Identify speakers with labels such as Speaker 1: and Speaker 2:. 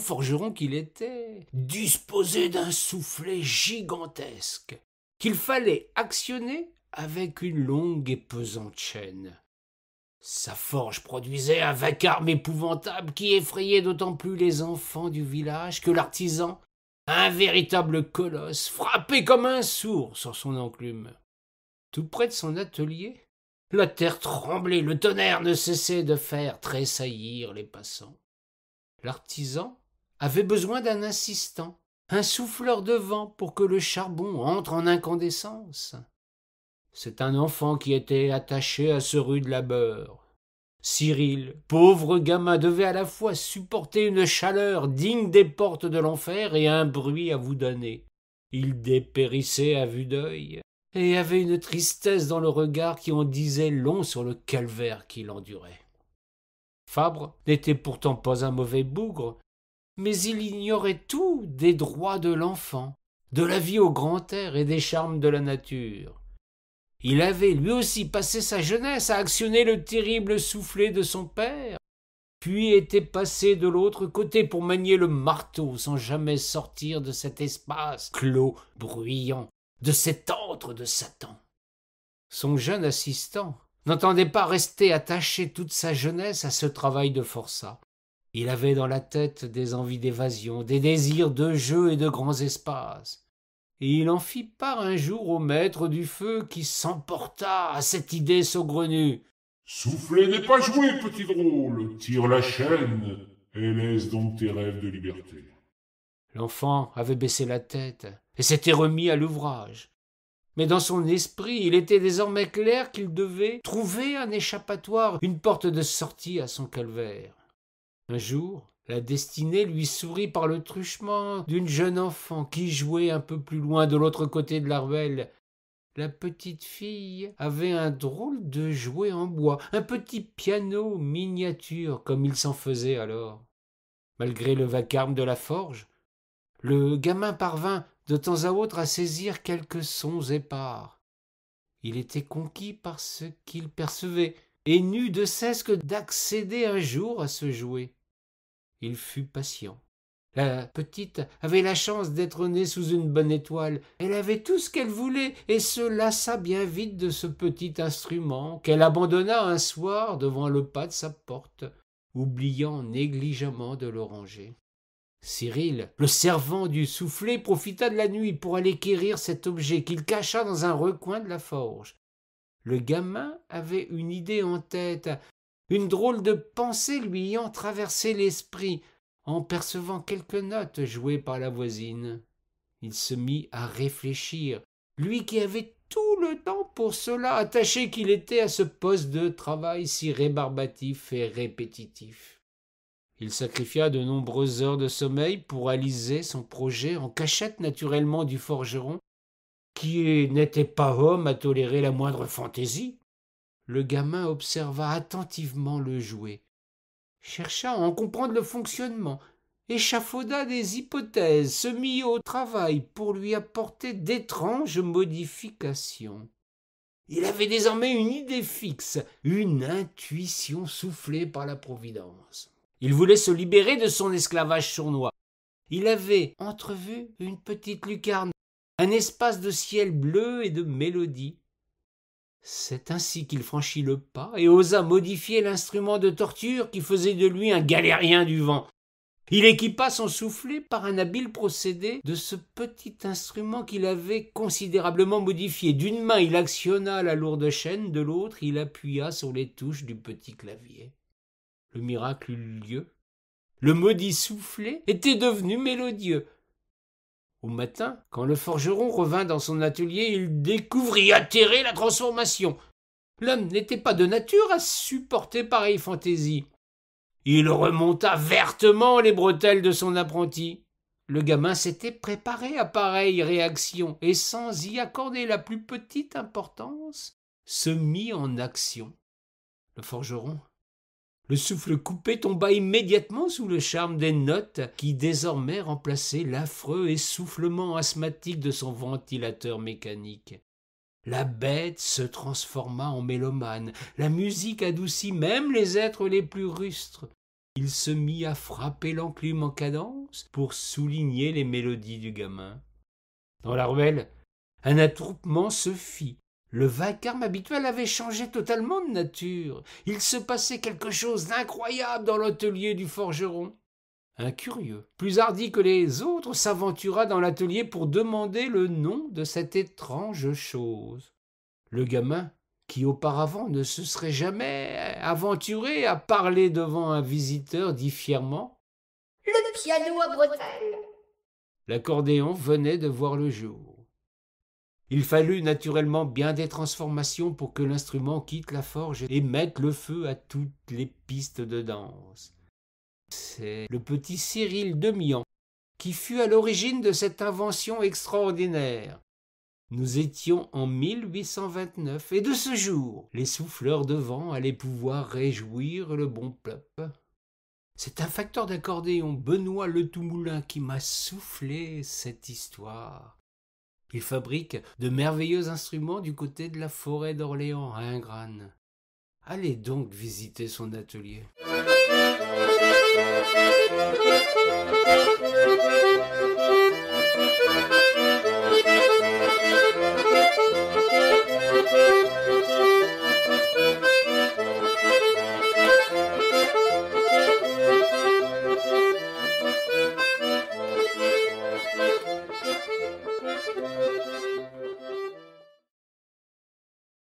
Speaker 1: forgeron qu'il était disposait d'un soufflet gigantesque qu'il fallait actionner avec une longue et pesante chaîne. Sa forge produisait un vacarme épouvantable qui effrayait d'autant plus les enfants du village que l'artisan, un véritable colosse, frappait comme un sourd sur son enclume. Tout près de son atelier, la terre tremblait, le tonnerre ne cessait de faire tressaillir les passants. L'artisan avait besoin d'un assistant, un souffleur de vent pour que le charbon entre en incandescence. C'est un enfant qui était attaché à ce rude labeur. Cyril, pauvre gamin, devait à la fois supporter une chaleur digne des portes de l'enfer et un bruit à vous donner. Il dépérissait à vue d'œil et avait une tristesse dans le regard qui en disait long sur le calvaire qu'il endurait. Fabre n'était pourtant pas un mauvais bougre, mais il ignorait tout des droits de l'enfant, de la vie au grand air et des charmes de la nature. Il avait lui aussi passé sa jeunesse à actionner le terrible soufflet de son père, puis était passé de l'autre côté pour manier le marteau sans jamais sortir de cet espace clos, bruyant, de cet antre de Satan. Son jeune assistant n'entendait pas rester attaché toute sa jeunesse à ce travail de forçat. Il avait dans la tête des envies d'évasion, des désirs de jeu et de grands espaces. Et il en fit part un jour au maître du feu qui s'emporta à cette idée saugrenue.
Speaker 2: « Souffler n'est pas joué, petit drôle, tire la chaîne et laisse donc tes rêves de liberté. »
Speaker 1: L'enfant avait baissé la tête et s'était remis à l'ouvrage. Mais dans son esprit, il était désormais clair qu'il devait trouver un échappatoire, une porte de sortie à son calvaire. Un jour, la destinée lui sourit par le truchement d'une jeune enfant qui jouait un peu plus loin de l'autre côté de la ruelle. La petite fille avait un drôle de jouet en bois, un petit piano miniature comme il s'en faisait alors. Malgré le vacarme de la forge, le gamin parvint de temps à autre à saisir quelques sons épars. Il était conquis par ce qu'il percevait et n'eut de cesse que d'accéder un jour à ce jouet. Il fut patient. La petite avait la chance d'être née sous une bonne étoile. Elle avait tout ce qu'elle voulait et se lassa bien vite de ce petit instrument qu'elle abandonna un soir devant le pas de sa porte, oubliant négligemment de le ranger. Cyril, le servant du soufflet, profita de la nuit pour aller quérir cet objet qu'il cacha dans un recoin de la forge. Le gamin avait une idée en tête, une drôle de pensée lui ayant traversé l'esprit en percevant quelques notes jouées par la voisine. Il se mit à réfléchir, lui qui avait tout le temps pour cela, attaché qu'il était à ce poste de travail si rébarbatif et répétitif. Il sacrifia de nombreuses heures de sommeil pour réaliser son projet en cachette naturellement du forgeron, qui n'était pas homme à tolérer la moindre fantaisie. Le gamin observa attentivement le jouet, chercha à en comprendre le fonctionnement, échafauda des hypothèses, se mit au travail pour lui apporter d'étranges modifications. Il avait désormais une idée fixe, une intuition soufflée par la Providence. Il voulait se libérer de son esclavage sournois. Il avait entrevu une petite lucarne, un espace de ciel bleu et de mélodie. C'est ainsi qu'il franchit le pas et osa modifier l'instrument de torture qui faisait de lui un galérien du vent. Il équipa son soufflet par un habile procédé de ce petit instrument qu'il avait considérablement modifié. D'une main, il actionna la lourde chaîne, de l'autre, il appuya sur les touches du petit clavier. Le miracle eut lieu. Le maudit soufflet était devenu mélodieux. Au matin, quand le forgeron revint dans son atelier, il découvrit atterré la transformation. L'homme n'était pas de nature à supporter pareille fantaisie. Il remonta vertement les bretelles de son apprenti. Le gamin s'était préparé à pareille réaction et, sans y accorder la plus petite importance, se mit en action. Le forgeron, le souffle coupé, tomba immédiatement sous le charme des notes qui désormais remplaçaient l'affreux essoufflement asthmatique de son ventilateur mécanique. La bête se transforma en mélomane, la musique adoucit même les êtres les plus rustres. il se mit à frapper l'enclume en cadence pour souligner les mélodies du gamin. Dans la ruelle, un attroupement se fit. Le vacarme habituel avait changé totalement de nature. Il se passait quelque chose d'incroyable dans l'atelier du forgeron. Un curieux, plus hardi que les autres, s'aventura dans l'atelier pour demander le nom de cette étrange chose. Le gamin, qui auparavant ne se serait jamais aventuré à parler devant un visiteur, dit fièrement
Speaker 3: « Le piano à bretelles !»
Speaker 1: L'accordéon venait de voir le jour. Il fallut naturellement bien des transformations pour que l'instrument quitte la forge et mette le feu à toutes les pistes de danse. C'est le petit Cyril Demian qui fut à l'origine de cette invention extraordinaire. Nous étions en 1829 et de ce jour, les souffleurs de vent allaient pouvoir réjouir le bon peuple. C'est un facteur d'accordéon, Benoît Le Toumoulin, qui m'a soufflé cette histoire. Il fabrique de merveilleux instruments du côté de la forêt d'Orléans à Ingrane. Allez donc visiter son atelier.